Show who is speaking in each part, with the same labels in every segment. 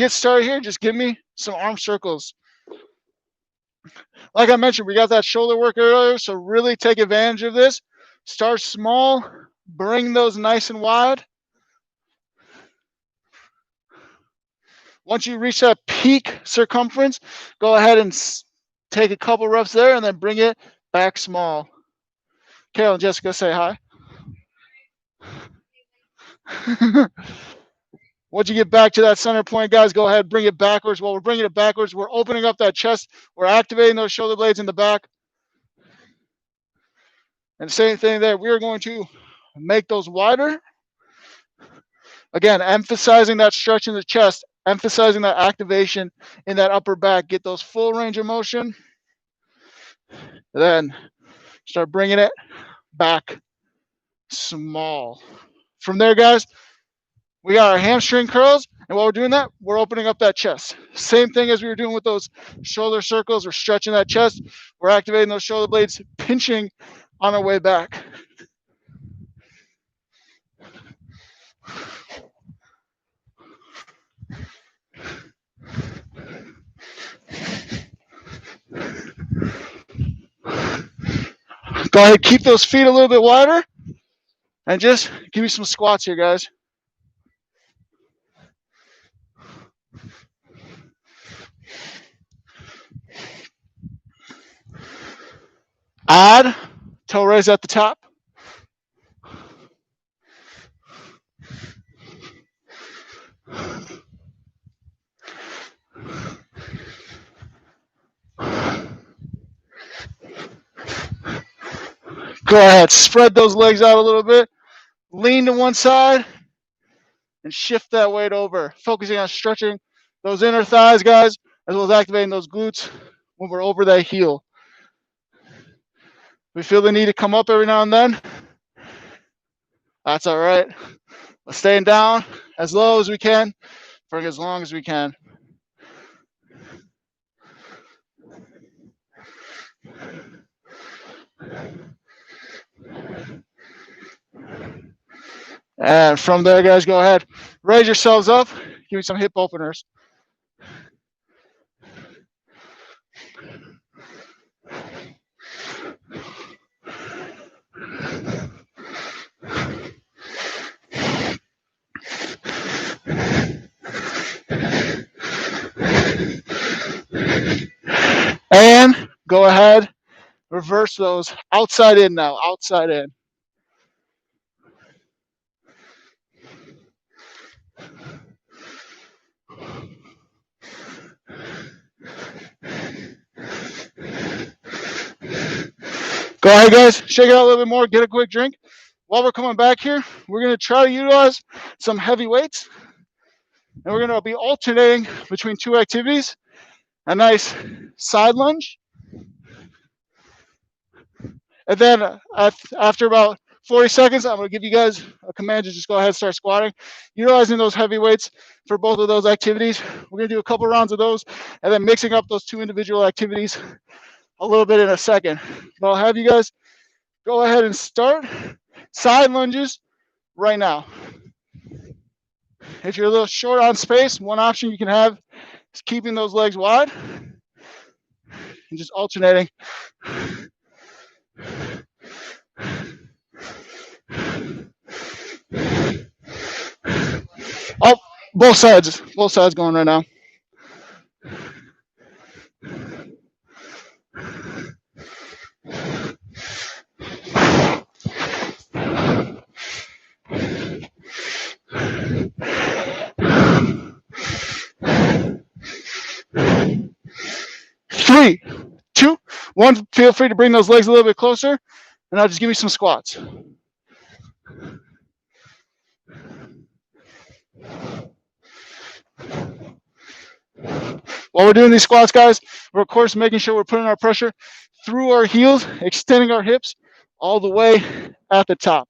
Speaker 1: get started here, just give me some arm circles. Like I mentioned, we got that shoulder work earlier, so really take advantage of this. Start small, bring those nice and wide. Once you reach that peak circumference, go ahead and take a couple reps there and then bring it back small. Carol and Jessica, say hi. Once you get back to that center point, guys, go ahead, bring it backwards. While we're bringing it backwards, we're opening up that chest. We're activating those shoulder blades in the back. And the same thing there, we are going to make those wider. Again, emphasizing that stretch in the chest, emphasizing that activation in that upper back. Get those full range of motion. Then start bringing it back small. From there, guys, we got our hamstring curls, and while we're doing that, we're opening up that chest. Same thing as we were doing with those shoulder circles. We're stretching that chest. We're activating those shoulder blades, pinching on our way back. Go ahead, keep those feet a little bit wider, and just give me some squats here, guys. Add toe raise at the top. Go ahead, spread those legs out a little bit. Lean to one side and shift that weight over. Focusing on stretching those inner thighs, guys, as well as activating those glutes when we're over that heel. We feel the need to come up every now and then. That's all right. We're staying down as low as we can for as long as we can. And from there, guys, go ahead. Raise yourselves up. Give me some hip openers. And go ahead, reverse those. Outside in now, outside in. Go ahead, guys, shake it out a little bit more, get a quick drink. While we're coming back here, we're going to try to utilize some heavy weights. And we're going to be alternating between two activities. A nice side lunge. And then after about 40 seconds, I'm going to give you guys a command to just go ahead and start squatting. Utilizing those heavy weights for both of those activities. We're going to do a couple rounds of those and then mixing up those two individual activities a little bit in a second. But I'll have you guys go ahead and start side lunges right now. If you're a little short on space, one option you can have is keeping those legs wide and just alternating. Oh, both sides going right now. Three, two, one. Feel free to bring those legs a little bit closer, and now just give me some squats. While we're doing these squats, guys, we're of course making sure we're putting our pressure through our heels, extending our hips all the way at the top.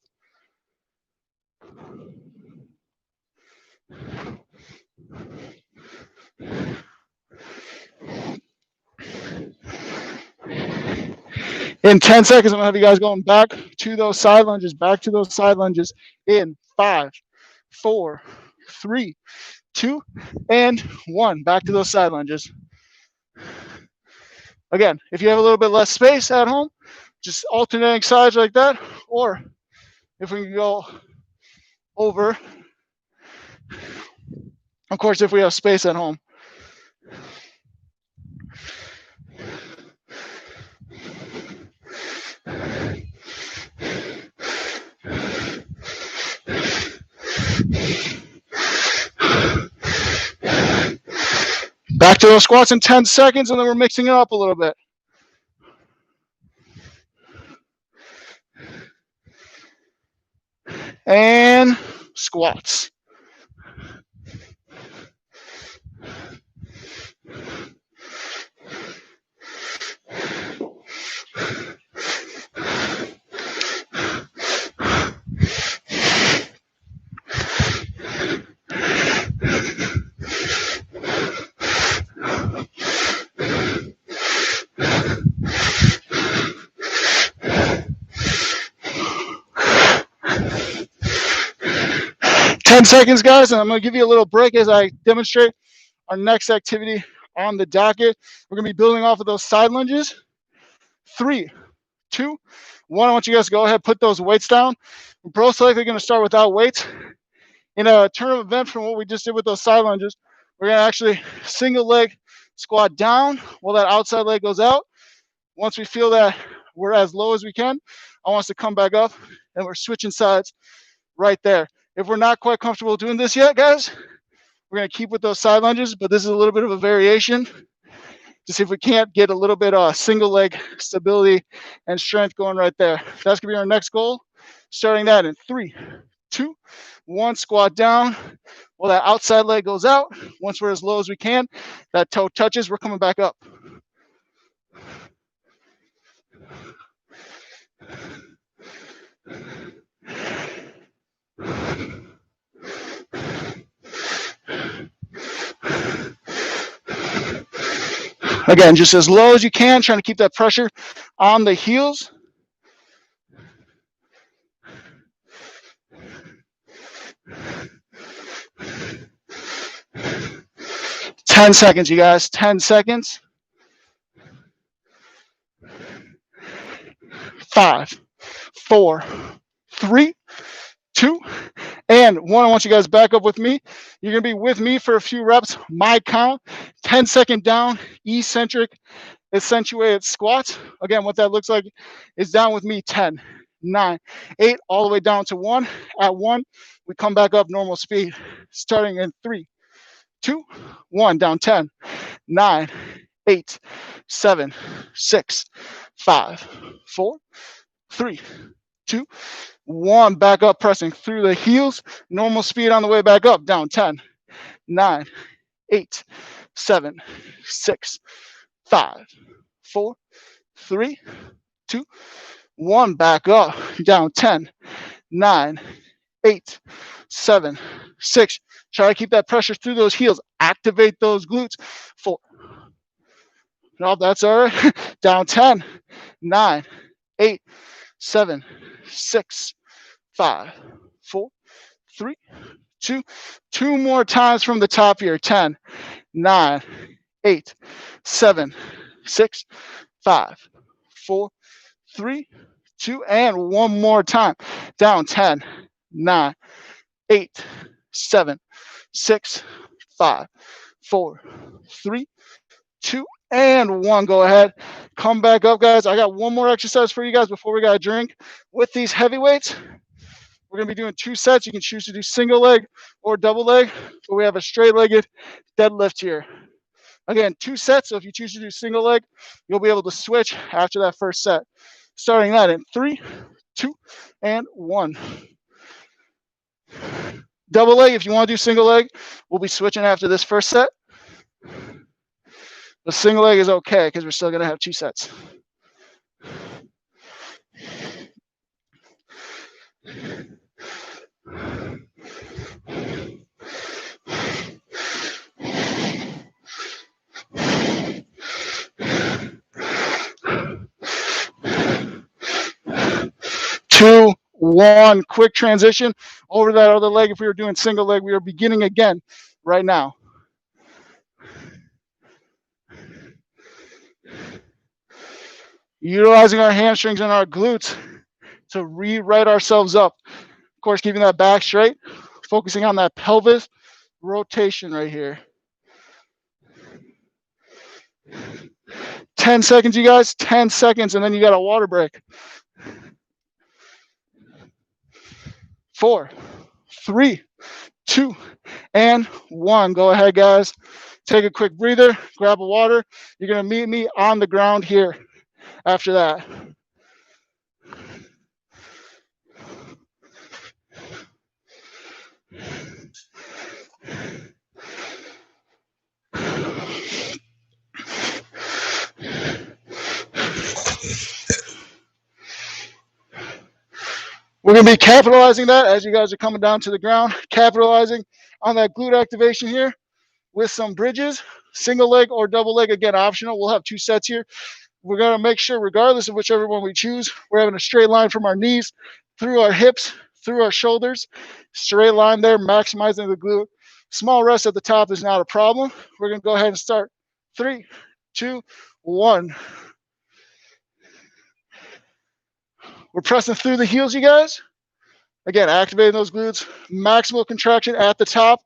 Speaker 1: In 10 seconds, I'm going to have you guys going back to those side lunges, in 5, 4, 3, 2, and 1. Back to those side lunges. Again, if you have a little bit less space at home, just alternating sides like that, or if we can go over, of course, if we have space at home. Back to those squats in 10 seconds, and then we're mixing it up a little bit. And squats. Seconds, guys, and I'm going to give you a little break as I demonstrate our next activity on the docket. We're going to be building off of those side lunges. 3, 2, 1. I want you guys to go ahead, put those weights down. We're most likely going to start without weights. In a turn of event from what we just did with those side lunges, we're going to actually single leg squat down while that outside leg goes out. Once we feel that we're as low as we can, I want us to come back up, and we're switching sides right there. If we're not quite comfortable doing this yet, guys, we're going to keep with those side lunges, but this is a little bit of a variation to see if we can't get a little bit of single leg stability and strength going right there. That's going to be our next goal. Starting that in 3, 2, 1, squat down while that outside leg goes out. Once we're as low as we can, that toe touches, we're coming back up. Again, just as low as you can, trying to keep that pressure on the heels. Ten seconds, you guys. 10 seconds. 5, 4, 3, 2, and 1. I want you guys back up with me. You're going to be with me for a few reps. My count, 10-second down, eccentric, accentuated squats. Again, what that looks like is down with me, 10, 9, 8, all the way down to 1. At 1, we come back up normal speed, starting in 3, 2, 1, down 10, 9, 8, 7, 6, 5, 4, 3, 2, 1. Back up, pressing through the heels. Normal speed on the way back up. Down 10, 9, 8, 7, 6, 5, 4, 3, 2, 1. Back up. Down 10, 9, 8, 7, 6. Try to keep that pressure through those heels. Activate those glutes. 4. No, that's all right. Down 10, 9, 8, 7, 6, 5, 4, 3, 2. 2 more times from the top here. 10, 9, 8, 7, 6, 5, 4, 3, 2, and 1 more time. Down 10, 9, 8, 7, 6, 5, 4, 3, 2, and 1. Go ahead. Come back up, guys. I got 1 more exercise for you guys before we got a drink. With these heavy weights, we're going to be doing 2 sets. You can choose to do single leg or double leg, but we have a straight-legged deadlift here. Again, 2 sets. So if you choose to do single leg, you'll be able to switch after that first set. Starting that in 3, 2, and 1. Double leg, if you want to do single leg, we'll be switching after this first set. The single leg is okay because we're still going to have 2 sets. Two, 1. Quick transition over that other leg. If we were doing single leg, we are beginning again right now. Utilizing our hamstrings and our glutes to rewrite ourselves up. Of course, keeping that back straight, focusing on that pelvis rotation right here. 10 seconds, you guys, 10 seconds, and then you got a water break. 4, 3, 2, and 1. Go ahead, guys. Take a quick breather, grab a water. You're going to meet me on the ground here after that. We're going to be capitalizing that as you guys are coming down to the ground, capitalizing on that glute activation here with some bridges, single leg or double leg, again, optional. We'll have 2 sets here. We're going to make sure, regardless of whichever one we choose, we're having a straight line from our knees through our hips, through our shoulders, straight line there, maximizing the glute. Small rest at the top is not a problem. We're going to go ahead and start. 3, 2, 1. We're pressing through the heels, you guys. Again, activating those glutes, maximal contraction at the top.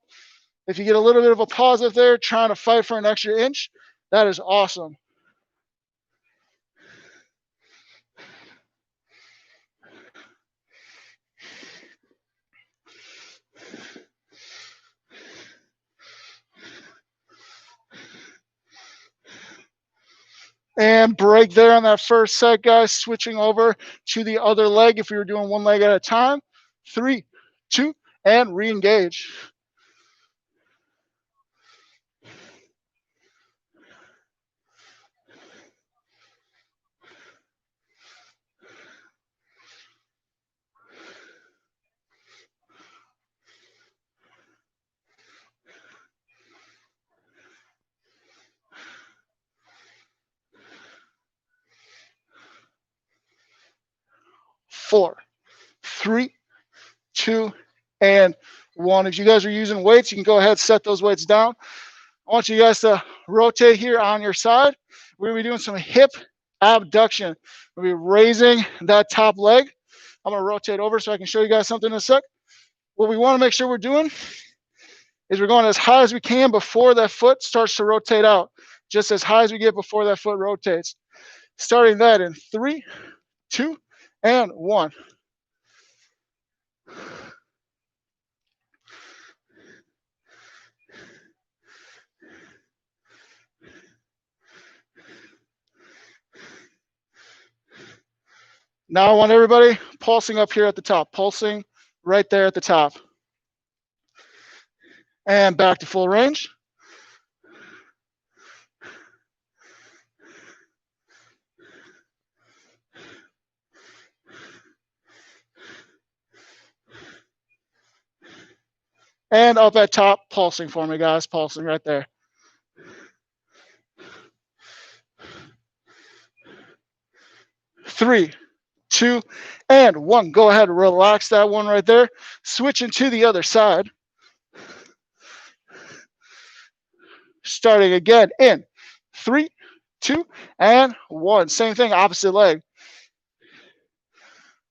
Speaker 1: If you get a little bit of a pause up there, trying to fight for an extra inch, that is awesome. And break there on that first set, guys. Switching over to the other leg if we were doing one leg at a time. 3, 2, and re-engage. Four, 3, 2, and 1. If you guys are using weights, you can go ahead and set those weights down. I want you guys to rotate here on your side. We're going to be doing some hip abduction. We'll be raising that top leg. I'm going to rotate over so I can show you guys something in a sec. What we want to make sure we're doing is we're going as high as we can before that foot starts to rotate out. Just as high as we get before that foot rotates. Starting that in 3, 2, and 1. Now I want everybody pulsing up here at the top, pulsing right there at the top. And back to full range. And up at top, pulsing for me, guys, pulsing right there. 3, 2, and 1. Go ahead and relax that one right there. Switching to the other side. Starting again in 3, 2, and 1. Same thing, opposite leg.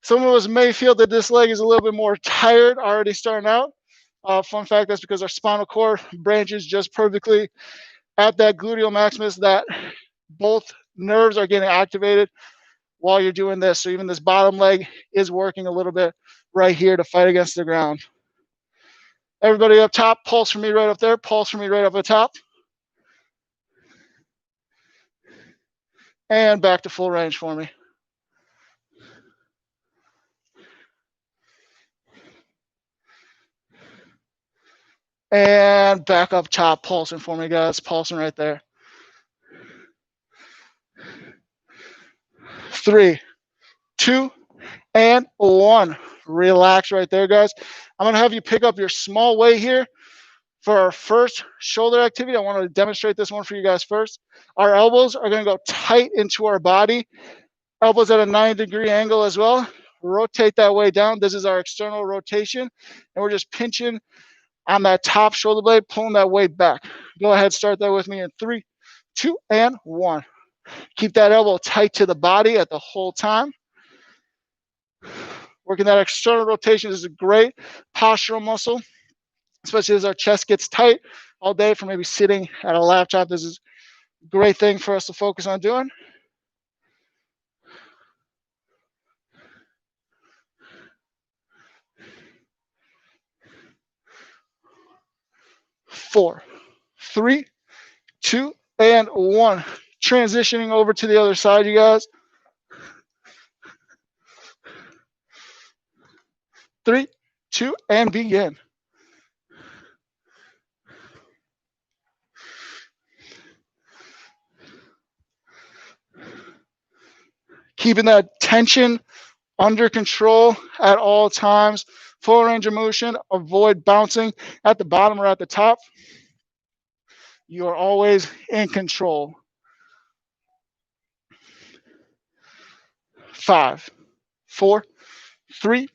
Speaker 1: Some of us may feel that this leg is a little bit more tired already starting out. Fun fact, that's because our spinal cord branches just perfectly at that gluteal maximus, that both nerves are getting activated while you're doing this. So even this bottom leg is working a little bit right here to fight against the ground. Everybody up top, pulse for me right up there, pulse for me right up at top. And back to full range for me. And back up top, pulsing for me, guys, pulsing right there. 3, 2, and 1. Relax right there, guys. I'm going to have you pick up your small weight here for our first shoulder activity. I want to demonstrate this one for you guys first. Our elbows are going to go tight into our body. Elbows at a 90-degree angle as well. rotate that way down. This is our external rotation, and we're just pinching on that top shoulder blade, pulling that weight back. Go ahead, start that with me in 3, 2, and 1. Keep that elbow tight to the body at the whole time. Working that external rotation is a great postural muscle, especially as our chest gets tight all day from maybe sitting at a laptop. This is a great thing for us to focus on doing. 4, 3, 2, and 1. Transitioning over to the other side, you guys. 3, 2, and begin. Keeping that tension under control at all times. Full range of motion. Avoid bouncing at the bottom or at the top. You are always in control. 5, 4, 3,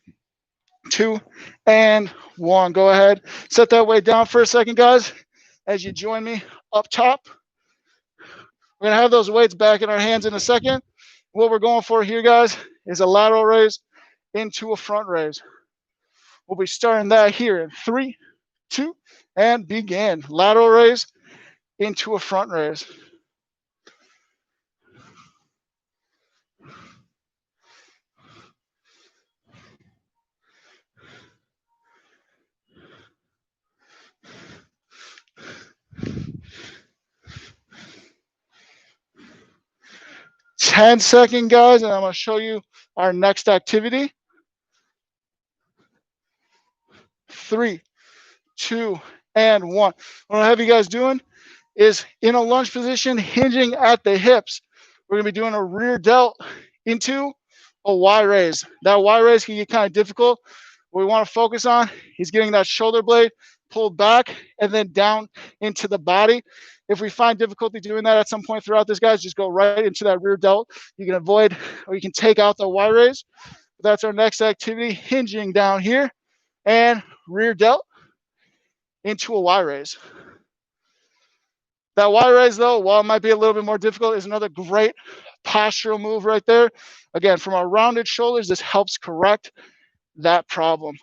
Speaker 1: 2, and 1. Go ahead. Set that weight down for a second, guys, as you join me up top. We're going to have those weights back in our hands in a second. What we're going for here, guys, is a lateral raise into a front raise. We'll be starting that here in 3, 2, and begin. Lateral raise into a front raise. Ten-second, guys, and I'm going to show you our next activity. 3, 2, and 1. What I'll have you guys doing is in a lunge position, hinging at the hips. We're going to be doing a rear delt into a Y raise. That Y raise can get kind of difficult. What we want to focus on is getting that shoulder blade pulled back and then down into the body. If we find difficulty doing that at some point throughout this, guys, just go right into that rear delt. You can avoid, or you can take out the Y raise. That's our next activity, hinging down here and rear delt into a Y raise. That Y raise, though, while it might be a little bit more difficult, is another great postural move right there. Again, from our rounded shoulders, this helps correct that problem.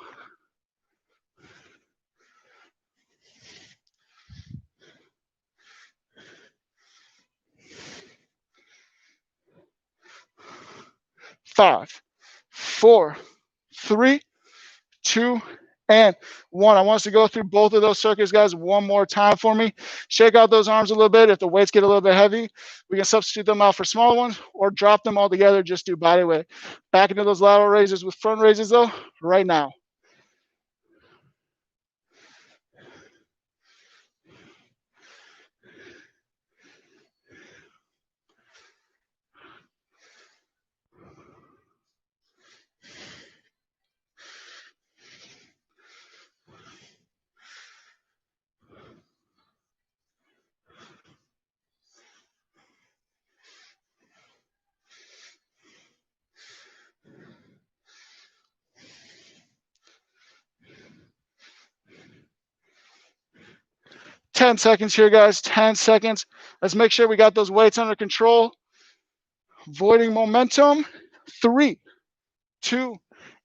Speaker 1: Five, 4, 3, 2, and 1. I want us to go through both of those circuits, guys, one more time for me. Shake out those arms a little bit. If the weights get a little bit heavy, we can substitute them out for smaller ones or drop them all together, just do body weight. Back into those lateral raises with front raises, though, right now. Ten seconds here, guys. 10 seconds. Let's make sure we got those weights under control. Avoiding momentum. 3, 2,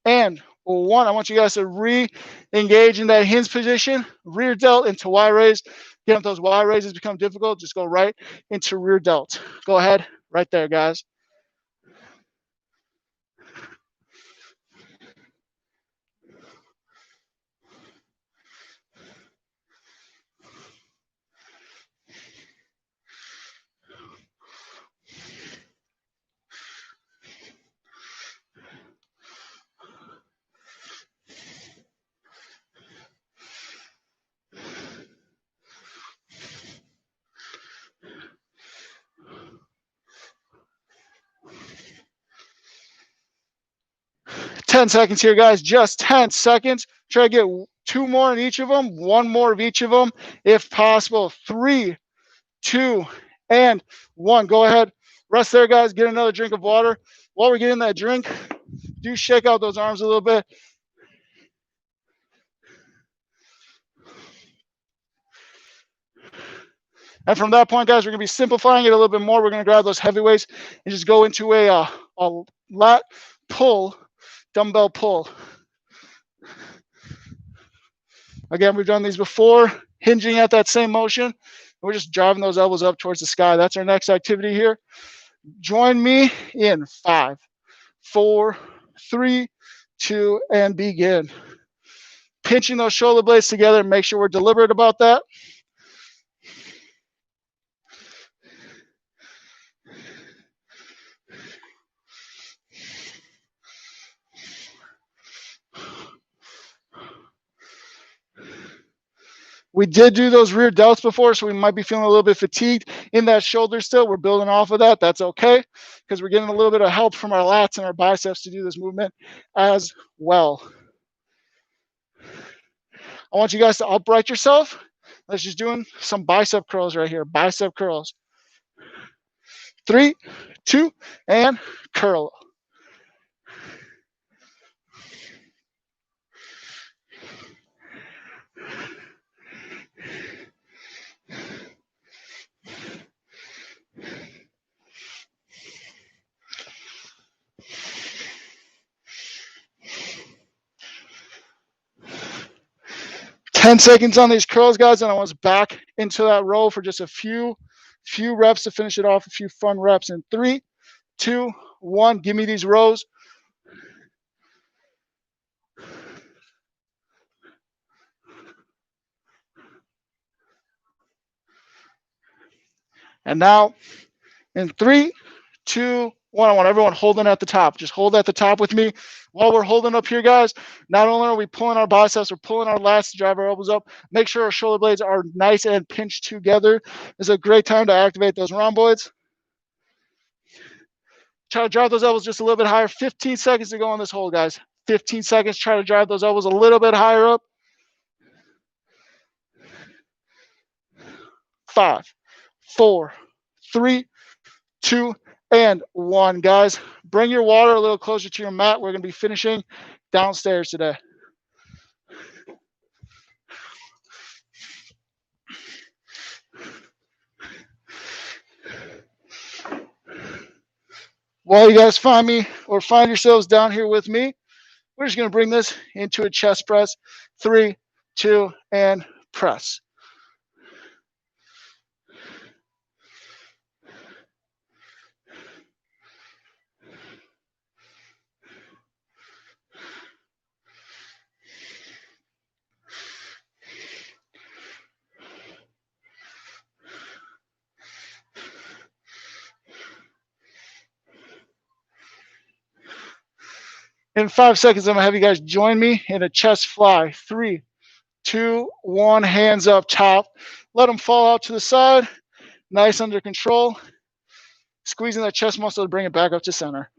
Speaker 1: and 1. I want you guys to re-engage in that hinge position. Rear delt into Y raise. Again, if those Y raises become difficult, just go right into rear delt. Go ahead, right there, guys. Ten seconds here, guys. Just 10 seconds. Try to get 2 more in each of them, 1 more of each of them, if possible. 3, 2, and 1. Go ahead. Rest there, guys. Get another drink of water. While we're getting that drink, Do shake out those arms a little bit. And from that point, guys, we're going to be simplifying it a little bit more. We're going to grab those heavy weights and just go into a lat pull, dumbbell pull. Again, we've done these before, hinging at that same motion. We're just driving those elbows up towards the sky. That's our next activity here. Join me in 5, 4, 3, 2, and begin. Pinching those shoulder blades together. Make sure we're deliberate about that. We did do those rear delts before, so we might be feeling a little bit fatigued in that shoulder still. We're building off of that. That's okay, because we're getting a little bit of help from our lats and our biceps to do this movement as well. I want you guys to upright yourself. Let's just doing some bicep curls right here. Bicep curls. 3, 2, and curl. Ten seconds on these curls, guys, and I was back into that row for just a few reps to finish it off, a few fun reps. In 3, 2, 1, give me these rows. And now, in 3, 2, 1, I want everyone holding at the top. Just hold at the top with me. While we're holding up here, guys, not only are we pulling our biceps, we're pulling our lats to drive our elbows up. Make sure our shoulder blades are nice and pinched together. It's a great time to activate those rhomboids. Try to drive those elbows just a little bit higher. 15 seconds to go on this hold, guys. 15 seconds. Try to drive those elbows a little bit higher up. 5, 4, 3, 2, and 1. Guys, bring your water a little closer to your mat. We're going to be finishing downstairs today. While you guys find me or find yourselves down here with me, we're just going to bring this into a chest press. 3, 2, and press. In 5 seconds, I'm going to have you guys join me in a chest fly. 3, 2, 1, hands up top. Let them fall out to the side. Nice under control. Squeezing that chest muscle to bring it back up to center.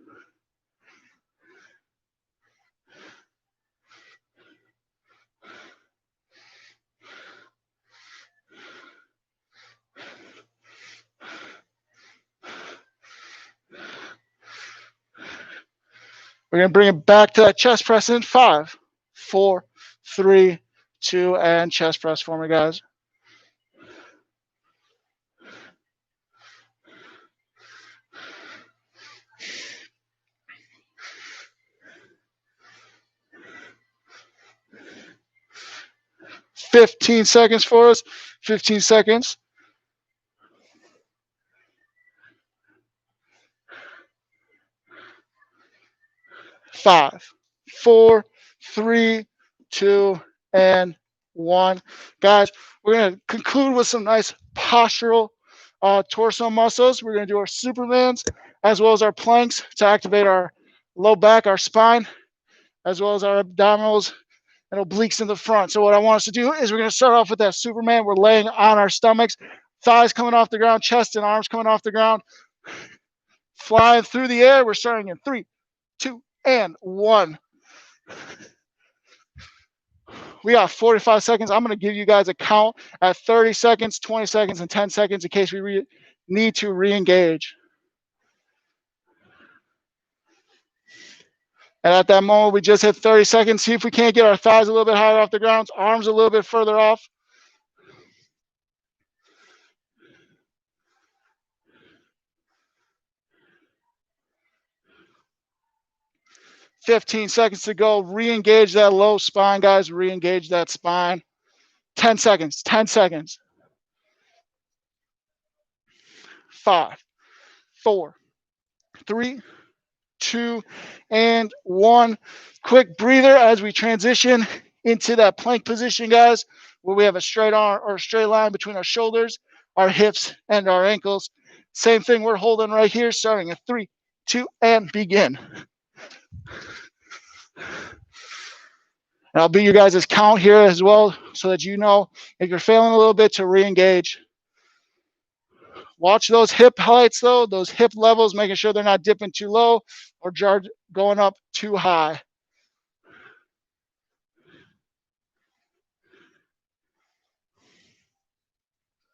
Speaker 1: We're going to bring it back to that chest press in 5, 4, 3, 2, and chest press for me, guys. "15 seconds for us. 15 seconds. 5, 4, 3, 2, and 1. Guys, we're going to conclude with some nice postural torso muscles. We're going to do our Supermans as well as our planks to activate our low back, our spine, as well as our abdominals and obliques in the front. So what I want us to do is we're going to start off with that Superman. We're laying on our stomachs, thighs coming off the ground, chest and arms coming off the ground, flying through the air. We're starting in 3, 2, and 1. We got 45 seconds. I'm going to give you guys a count at 30 seconds, 20 seconds, and 10 seconds in case we need to re-engage. And at that moment, we just hit 30 seconds. See if we can't get our thighs a little bit higher off the ground, arms a little bit further off. "15 seconds to go. Re-engage that low spine, guys. Re-engage that spine. 10 seconds. 10 seconds. 5, 4, 3, 2, and 1. Quick breather as we transition into that plank position, guys, where we have a straight arm or a straight line between our shoulders, our hips, and our ankles. Same thing we're holding right here, starting at 3, 2, and begin. And I'll be your guys' count here as well so that you know if you're failing a little bit to re-engage. Watch those hip heights though, those hip levels, making sure they're not dipping too low or going up too high.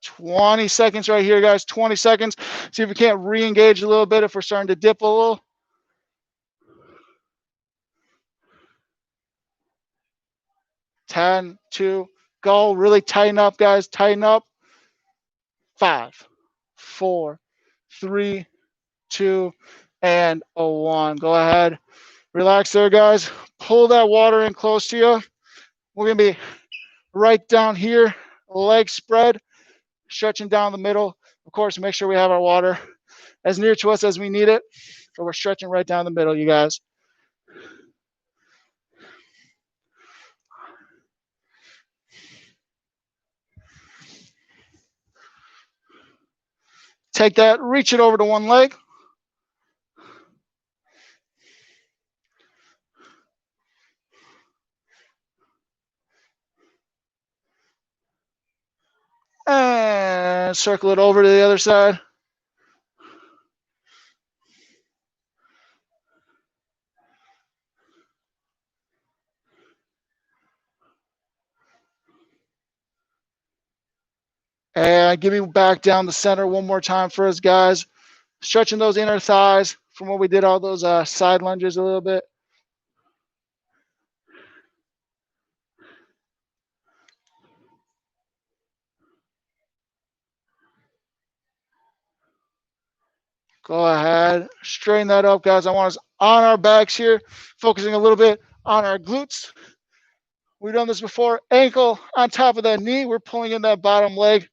Speaker 1: 20 seconds right here, guys. 20 seconds. See if we can't re-engage a little bit if we're starting to dip a little. 10, 2, go. Really tighten up, guys. Tighten up. 5, 4, 3, 2, and 1. Go ahead. Relax there, guys. Pull that water in close to you. We're going to be right down here, leg spread, stretching down the middle. Of course, make sure we have our water as near to us as we need it. So we're stretching right down the middle, you guys. Take that, reach it over to one leg. And circle it over to the other side. And give me back down the center one more time for us, guys. Stretching those inner thighs from when we did all those side lunges a little bit. Go ahead, straighten that up, guys. I want us on our backs here, focusing a little bit on our glutes. We've done this before. Ankle on top of that knee. We're pulling in that bottom leg.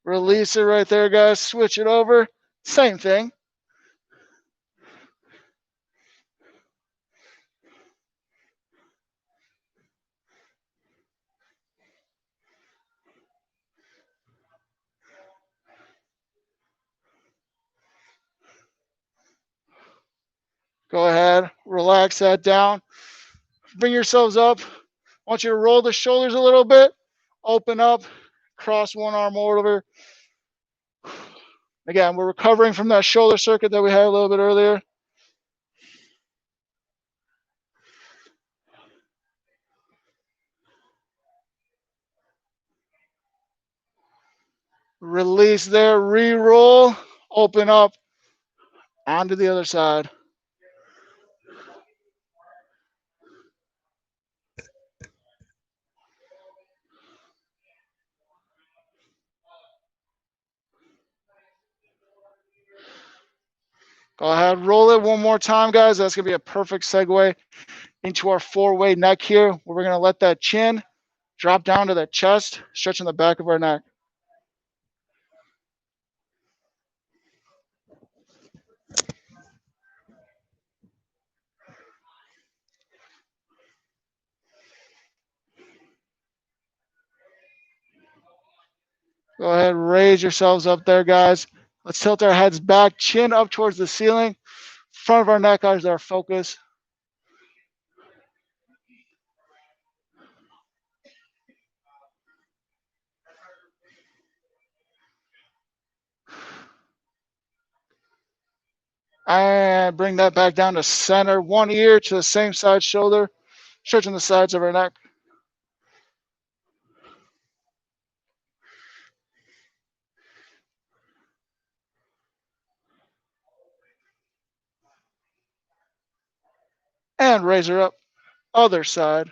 Speaker 1: Release it right there, guys. Switch it over. Same thing. Go ahead. Relax that down. Bring yourselves up. I want you to roll the shoulders a little bit. Open up. Cross one arm over. Again, we're recovering from that shoulder circuit that we had a little bit earlier. Release there, re-roll, open up, onto the other side. Go ahead, roll it one more time, guys. That's going to be a perfect segue into our four-way neck here. Where we're going to let that chin drop down to the chest, stretching the back of our neck. Go ahead, raise yourselves up there, guys. Let's tilt our heads back, chin up towards the ceiling. Front of our neck is our focus. And bring that back down to center. One ear to the same side shoulder, stretching the sides of our neck. And raise her up. Other side.